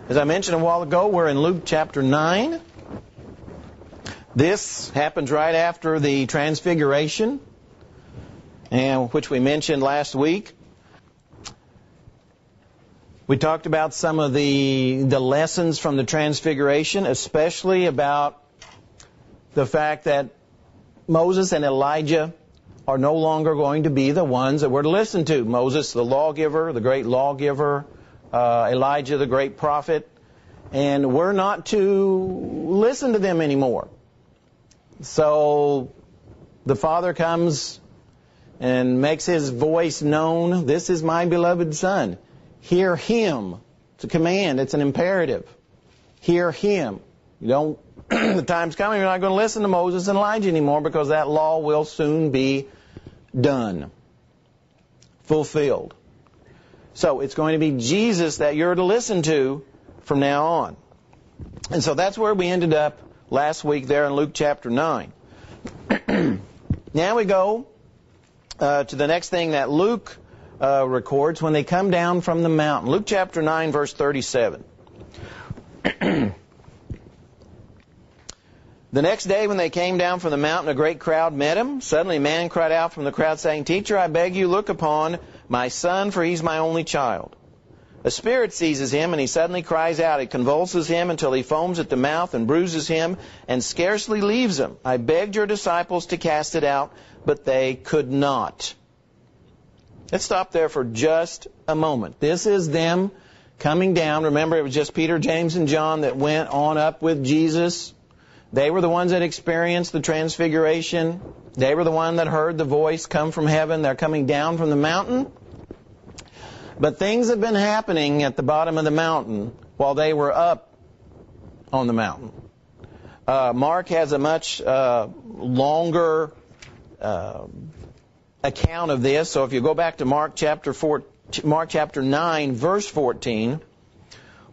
As I mentioned a while ago, we're in Luke chapter 9. This happens right after the Transfiguration, and which we mentioned last week. We talked about some of the lessons from the Transfiguration, especially about the fact that Moses and Elijah are no longer going to be the ones that we're to listen to. Moses, the lawgiver, the great lawgiver, Elijah, the great prophet, and we're not to listen to them anymore. So the Father comes and makes His voice known. This is my beloved Son. Hear Him. It's a command. It's an imperative. Hear Him. You don't. The time's coming. You're not going to listen to Moses and Elijah anymore because that law will soon be done, fulfilled. So it's going to be Jesus that you're to listen to from now on. And so that's where we ended up last week there in Luke chapter 9. Now we go to the next thing that Luke records when they come down from the mountain. Luke chapter 9, verse 37. The next day when they came down from the mountain, a great crowd met him. Suddenly a man cried out from the crowd, saying, "Teacher, I beg you, look upon my son, for he's my only child. A spirit seizes him, and he suddenly cries out. It convulses him until he foams at the mouth and bruises him and scarcely leaves him. I begged your disciples to cast it out, but they could not." Let's stop there for just a moment. This is them coming down. Remember, it was just Peter, James, and John that went on up with Jesus. They were the ones that experienced the Transfiguration. They were the one that heard the voice come from heaven. They're coming down from the mountain. But things have been happening at the bottom of the mountain while they were up on the mountain. Mark has a much longer account of this. So if you go back to Mark chapter 9, verse 14,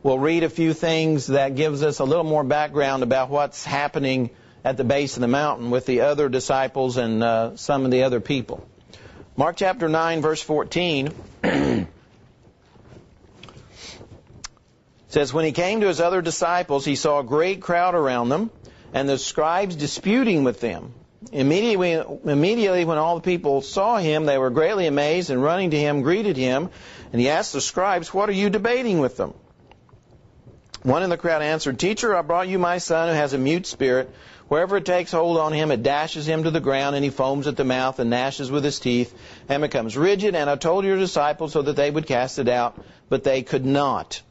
we'll read a few things that gives us a little more background about what's happening at the base of the mountain with the other disciples and some of the other people. Mark chapter 9, verse 14 says, "When he came to his other disciples, he saw a great crowd around them, and the scribes disputing with them. Immediately when all the people saw him, they were greatly amazed, and running to him, greeted him. And he asked the scribes, 'What are you debating with them?' One in the crowd answered, 'Teacher, I brought you my son who has a mute spirit. Wherever it takes hold on him, it dashes him to the ground, and he foams at the mouth and gnashes with his teeth and becomes rigid. And I told your disciples so that they would cast it out, but they could not.'"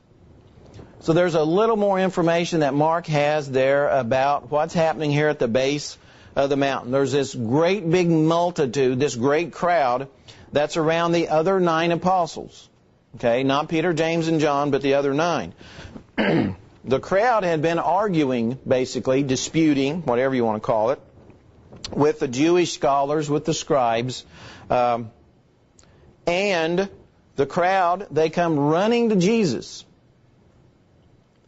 So there's a little more information that Mark has there about what's happening here at the base of the mountain. There's this great big multitude, this great crowd that's around the other 9 apostles. Okay, not Peter, James, and John, but the other 9. The crowd had been arguing, basically, disputing, whatever you want to call it, with the Jewish scholars, with the scribes. And the crowd, they come running to Jesus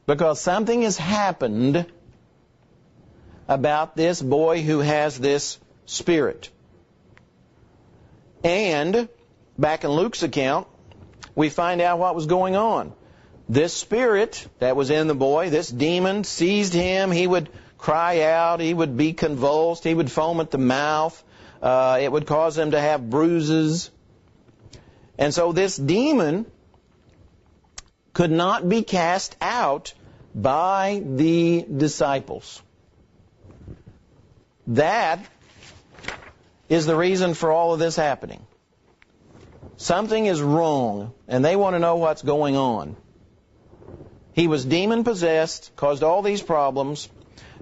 because something has happened about this boy who has this spirit. And back in Luke's account, we find out what was going on. This spirit that was in the boy, this demon, seized him. He would cry out. He would be convulsed. He would foam at the mouth. It would cause him to have bruises. And so this demon could not be cast out by the disciples. That is the reason for all of this happening. Something is wrong, and they want to know what's going on. He was demon-possessed, caused all these problems,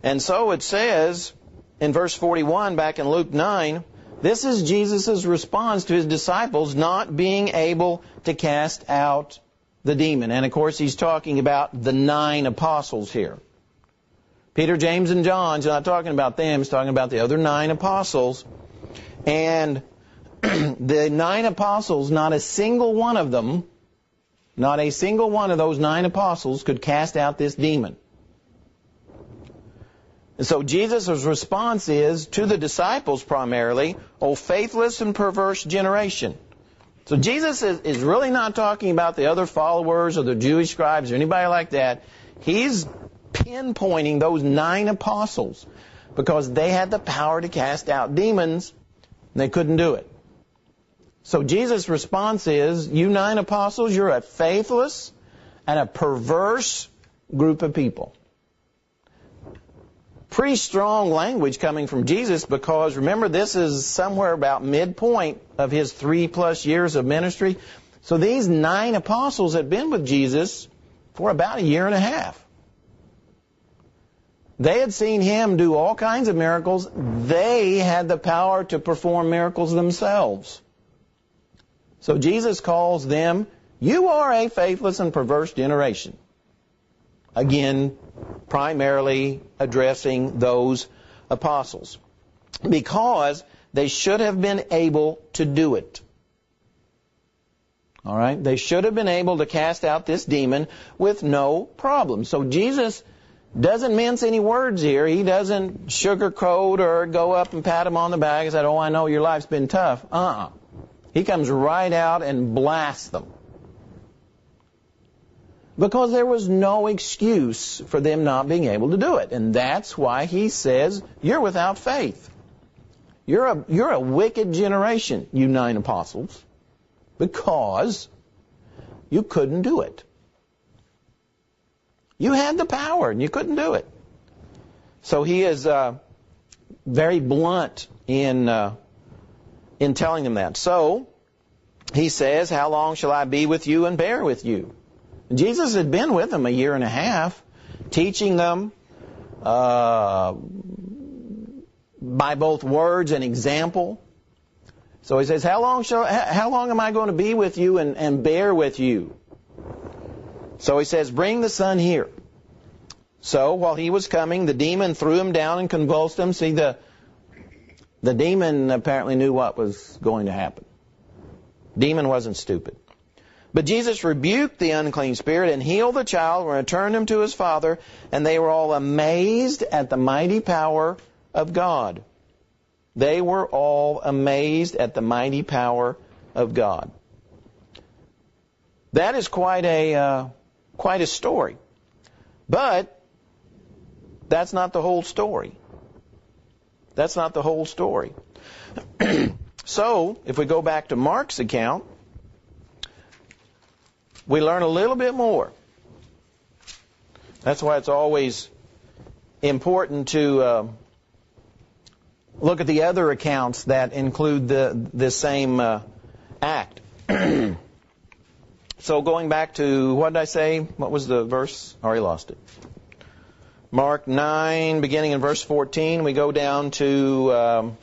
and so it says in verse 41 back in Luke 9, this is Jesus' response to his disciples not being able to cast out the demon. And of course he's talking about the 9 apostles here. Peter, James, and John, he's not talking about them, he's talking about the other 9 apostles. And the 9 apostles, not a single one of them, not a single one of those 9 apostles could cast out this demon. And so Jesus' response is, to the disciples primarily, "O faithless and perverse generation." So Jesus is really not talking about the other followers or the Jewish scribes or anybody like that. He's pinpointing those 9 apostles because they had the power to cast out demons and they couldn't do it. So Jesus' response is, you 9 apostles, you're a faithless and a perverse group of people. Pretty strong language coming from Jesus because, remember, this is somewhere about midpoint of his 3+ years of ministry. So these 9 apostles had been with Jesus for about a year and a half. They had seen him do all kinds of miracles. They had the power to perform miracles themselves. So Jesus calls them, you are a faithless and perverse generation. Again, primarily addressing those apostles. Because they should have been able to do it. All right? They should have been able to cast out this demon with no problem. So Jesus doesn't mince any words here. He doesn't sugarcoat or go up and pat him on the back and say, oh, I know your life's been tough. He comes right out and blasts them. Because there was no excuse for them not being able to do it. And that's why he says, you're without faith. You're a wicked generation, you 9 apostles, because you couldn't do it. You had the power and you couldn't do it. So he is very blunt in telling them that. So he says, how long shall I be with you and bear with you? Jesus had been with them a year and a half, teaching them by both words and example. So he says, how long am I going to be with you and bear with you? So he says, bring the son here. So while he was coming, the demon threw him down and convulsed him. See, the demon apparently knew what was going to happen. Demon wasn't stupid. But Jesus rebuked the unclean spirit and healed the child and returned him to his father, and they were all amazed at the mighty power of God. They were all amazed at the mighty power of God. That is quite a story. But that's not the whole story. That's not the whole story. So, if we go back to Mark's account, we learn a little bit more. That's why it's always important to look at the other accounts that include the same act. So going back to, what did I say? What was the verse? I already lost it. Mark 9, beginning in verse 14, we go down to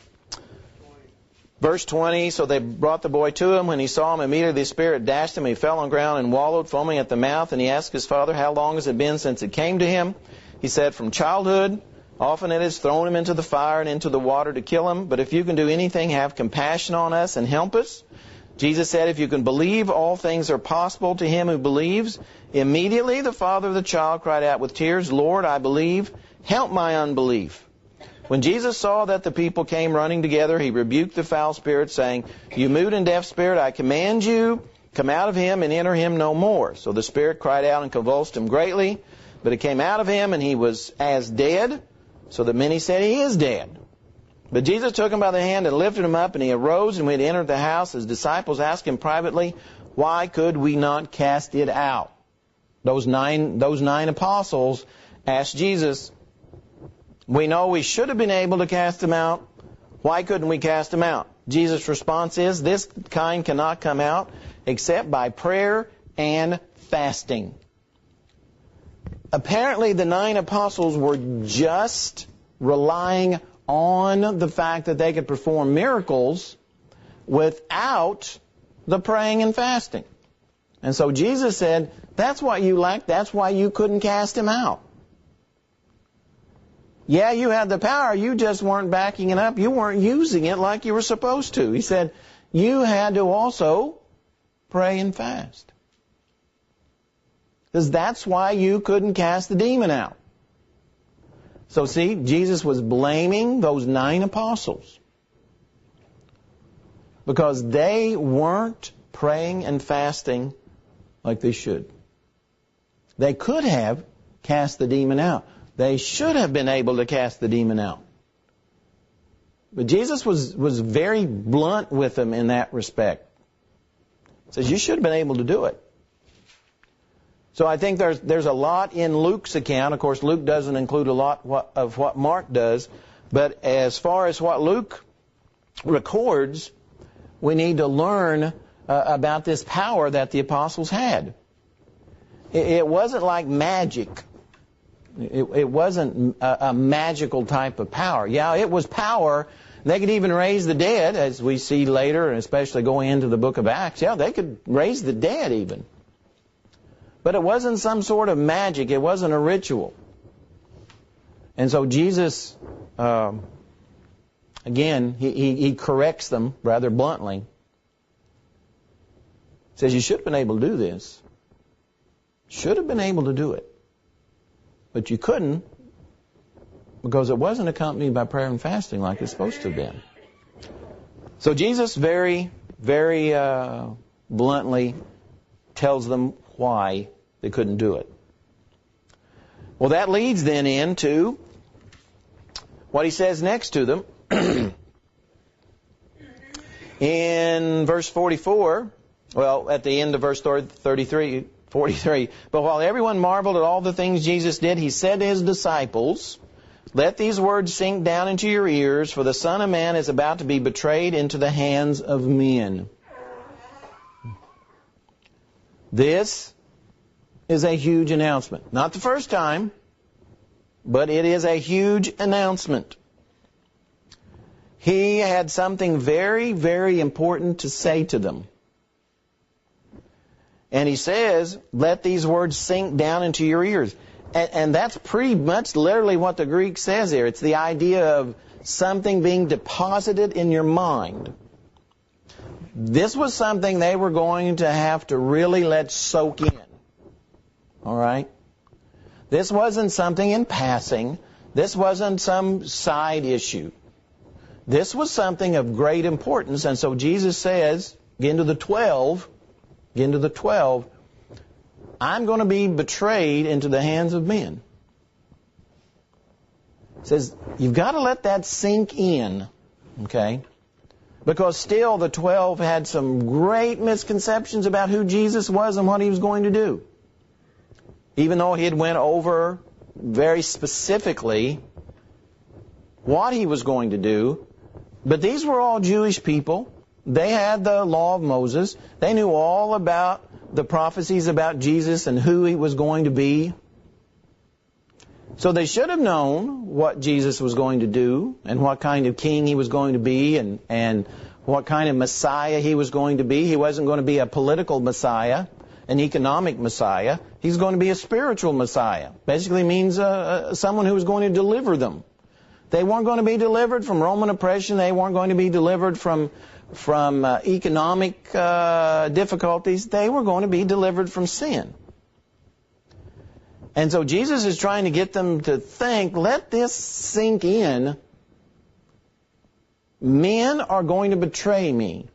verse 20. So they brought the boy to him. When he saw him, immediately the spirit dashed him. He fell on the ground and wallowed, foaming at the mouth. And he asked his father, how long has it been since it came to him? He said, from childhood. Often it has thrown him into the fire and into the water to kill him. But if you can do anything, have compassion on us and help us. Jesus said, if you can believe, all things are possible to him who believes. Immediately the father of the child cried out with tears, Lord, I believe. Help my unbelief. When Jesus saw that the people came running together, he rebuked the foul spirit, saying, you mute and deaf spirit, I command you, come out of him and enter him no more. So the spirit cried out and convulsed him greatly. But it came out of him, and he was as dead, so that many said he is dead. But Jesus took him by the hand and lifted him up, and he arose, and when he entered the house, his disciples asked him privately, why could we not cast it out? Those nine apostles asked Jesus, we know we should have been able to cast them out. Why couldn't we cast them out? Jesus' response is, this kind cannot come out except by prayer and fasting. Apparently the 9 apostles were just relying on the fact that they could perform miracles without the praying and fasting. And so Jesus said, that's what you lacked. That's why you couldn't cast him out. Yeah, you had the power. You just weren't backing it up. You weren't using it like you were supposed to. He said, you had to also pray and fast. Because that's why you couldn't cast the demon out. So see, Jesus was blaming those 9 apostles because they weren't praying and fasting like they should. They could have cast the demon out. They should have been able to cast the demon out. But Jesus was very blunt with them in that respect. He says, you should have been able to do it. So I think there's a lot in Luke's account. Of course, Luke doesn't include a lot of what Mark does. But as far as what Luke records, we need to learn about this power that the apostles had. It wasn't like magic. It wasn't a magical type of power. Yeah, it was power. They could even raise the dead, as we see later, and especially going into the book of Acts. Yeah, they could raise the dead even. But it wasn't some sort of magic. It wasn't a ritual. And so Jesus, again, he corrects them rather bluntly. He says, you should have been able to do this. Should have been able to do it. But you couldn't because it wasn't accompanied by prayer and fasting like it's supposed to have been. So Jesus very, very bluntly tells them why they couldn't do it. Well, that leads then into what he says next to them. In verse 44, well, at the end of verse 43, but while everyone marveled at all the things Jesus did, he said to his disciples, let these words sink down into your ears, for the Son of Man is about to be betrayed into the hands of men. This is a huge announcement. Not the first time, but it is a huge announcement. He had something very, very important to say to them. And he says, let these words sink down into your ears. And that's pretty much literally what the Greek says here. It's the idea of something being deposited in your mind. This was something they were going to have to really let soak in. All right? This wasn't something in passing. This wasn't some side issue. This was something of great importance. And so Jesus says, again to the 12, I'm going to be betrayed into the hands of men. He says, you've got to let that sink in, okay? Because still the 12 had some great misconceptions about who Jesus was and what he was going to do. Even though he had went over very specifically what he was going to do. But these were all Jewish people. They had the law of Moses. They knew all about the prophecies about Jesus and who he was going to be. So they should have known what Jesus was going to do and what kind of king he was going to be and what kind of Messiah he was going to be. He wasn't going to be a political Messiah, an economic Messiah. He's going to be a spiritual Messiah. Basically means someone who was going to deliver them. They weren't going to be delivered from Roman oppression. They weren't going to be delivered from economic difficulties. They were going to be delivered from sin. And so Jesus is trying to get them to think, let this sink in. Men are going to betray me.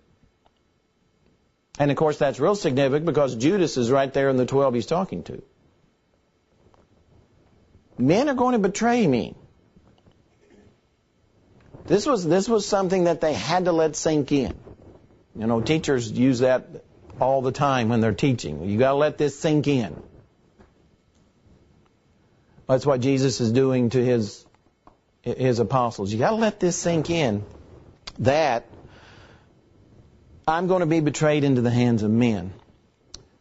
And of course that's real significant because Judas is right there in the 12 he's talking to. Men are going to betray me. This was something that they had to let sink in. You know, teachers use that all the time when they're teaching. You got to let this sink in. That's what Jesus is doing to his apostles. You got to let this sink in. That I'm going to be betrayed into the hands of men.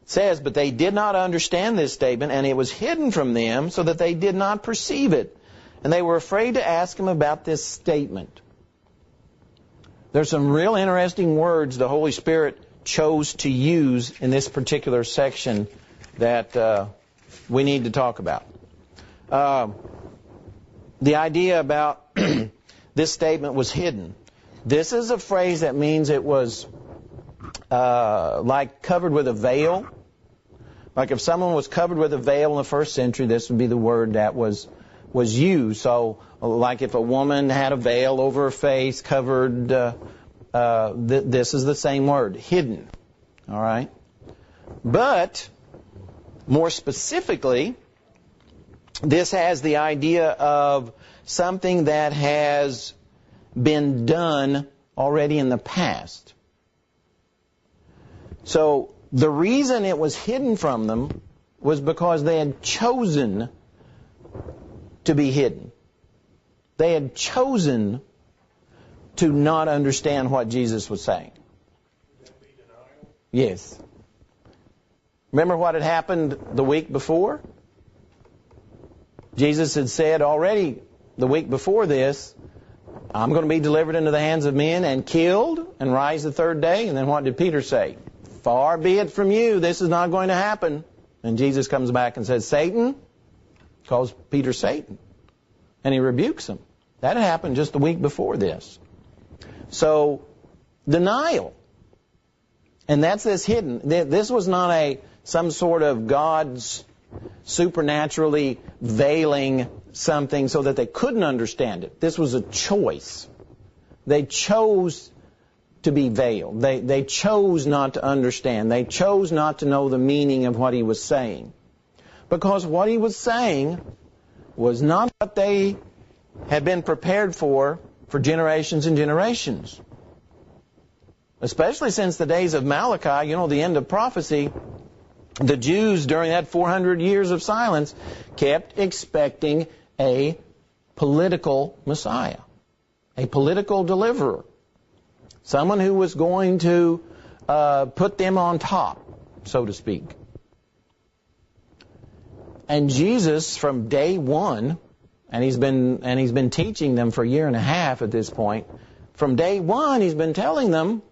It says, but they did not understand this statement, and it was hidden from them so that they did not perceive it. And they were afraid to ask him about this statement. There's some real interesting words the Holy Spirit chose to use in this particular section that we need to talk about. The idea about this statement was hidden. This is a phrase that means it was like covered with a veil. Like if someone was covered with a veil in the first century, this would be the word that was used. So like if a woman had a veil over her face, covered, this is the same word, hidden. All right? But, more specifically, this has the idea of something that has been done already in the past. So, the reason it was hidden from them was because they had chosen to be hidden. They had chosen to not understand what Jesus was saying. Yes. Remember what had happened the week before? Jesus had said already the week before this, I'm going to be delivered into the hands of men and killed and rise the third day. And then what did Peter say? Far be it from you, this is not going to happen. And Jesus comes back and says, Satan, calls Peter Satan. And he rebukes him. That happened just the week before this. So, denial. And that's this hidden. This was not some sort of God's supernaturally veiling something so that they couldn't understand it. This was a choice. They chose to be veiled. They chose not to understand. They chose not to know the meaning of what he was saying. Because what he was saying was not what they had been prepared for generations and generations. Especially since the days of Malachi, the end of prophecy, the Jews during that 400 years of silence kept expecting a political Messiah, a political deliverer. Someone who was going to put them on top, so to speak. And Jesus, from day one, and he's been teaching them for a year and a half at this point. From day one, he's been telling them,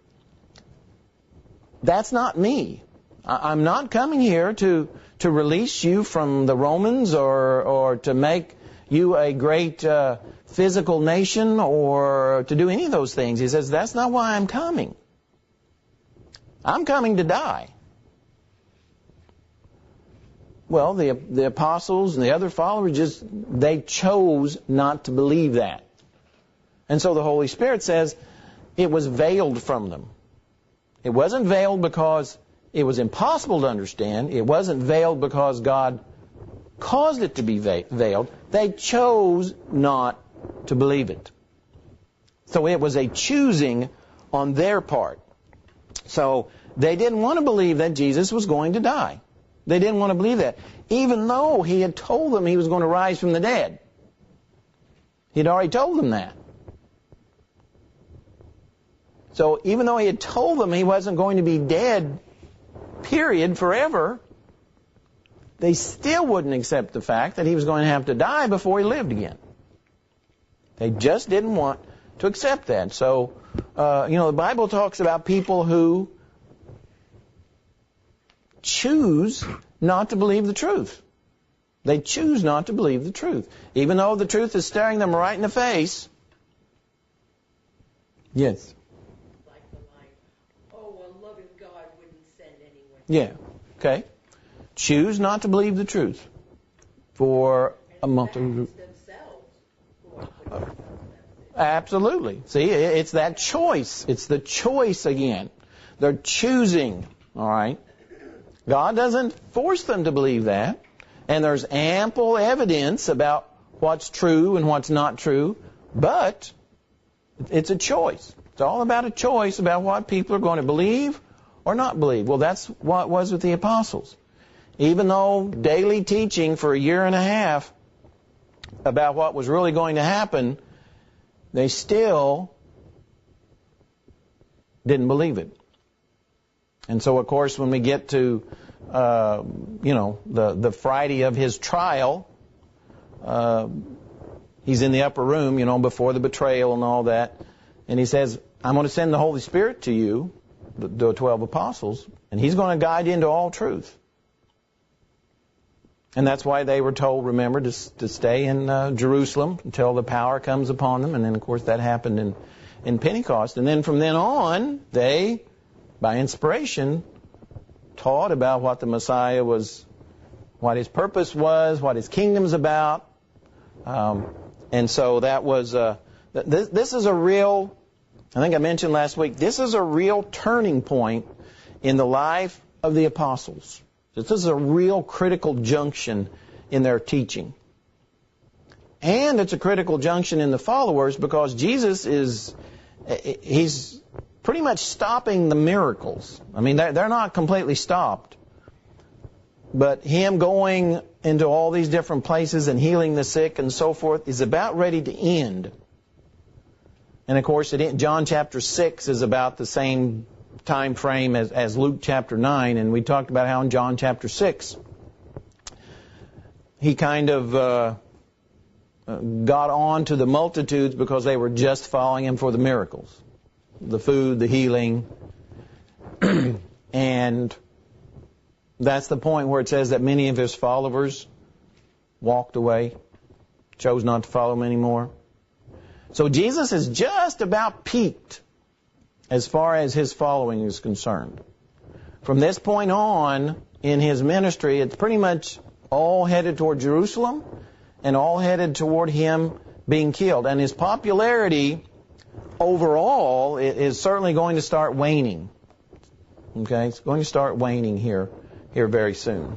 that's not me. I'm not coming here to release you from the Romans or to make you a great physical nation or to do any of those things. He says, that's not why I'm coming. I'm coming to die. Well, the apostles and the other followers they chose not to believe that. And so the Holy Spirit says it was veiled from them. It wasn't veiled because it was impossible to understand. It wasn't veiled because God caused it to be veiled. They chose not to believe it. So it was a choosing on their part. So they didn't want to believe that Jesus was going to die. They didn't want to believe that, even though he had told them he was going to rise from the dead. He'd already told them that. So even though he had told them he wasn't going to be dead, period, forever, they still wouldn't accept the fact that he was going to have to die before he lived again. They just didn't want to accept that. So, the Bible talks about people who choose not to believe the truth. They choose not to believe the truth. Even though the truth is staring them right in the face. Yes. Like the line, a loving God wouldn't send anyone. Yeah. Okay. Choose not to believe the truth for a multitude. Absolutely. See, it's that choice. It's the choice again. They're choosing. All right. God doesn't force them to believe that. And there's ample evidence about what's true and what's not true. But it's a choice. It's all about a choice about what people are going to believe or not believe. Well, that's what it was with the apostles. Even though daily teaching for a year and a half about what was really going to happen, they still didn't believe it. And so, of course, when we get to, the Friday of his trial, he's in the upper room, before the betrayal and all that. And he says, I'm going to send the Holy Spirit to you, the 12 apostles, and he's going to guide you into all truth. And that's why they were told, remember, to stay in Jerusalem until the power comes upon them. And then, of course, that happened in Pentecost. And then from then on, they, by inspiration, taught about what the Messiah was, what his purpose was, what his kingdom's about. And so that was, this is a real, I think I mentioned last week, this is a real turning point in the life of the apostles. This is a real critical junction in their teaching. And it's a critical junction in the followers because Jesus he's pretty much stopping the miracles. I mean, they're not completely stopped. But him going into all these different places and healing the sick and so forth is about ready to end. And of course, John chapter 6 is about the same time frame as Luke chapter 9. And we talked about how in John chapter 6, he kind of got on to the multitudes because they were just following him for the miracles. The food, the healing. And that's the point where it says that many of his followers walked away, chose not to follow him anymore. So Jesus is just about peaked as far as his following is concerned. From this point on in his ministry, it's pretty much all headed toward Jerusalem and all headed toward him being killed. And his popularity overall is certainly going to start waning. Okay, it's going to start waning here very soon.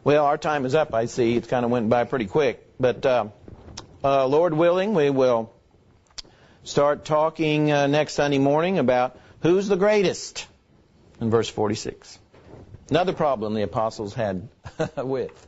Well, our time is up, I see. It kind of went by pretty quick. But Lord willing, we will start talking next Sunday morning about who's the greatest in verse 46. Another problem the apostles had with.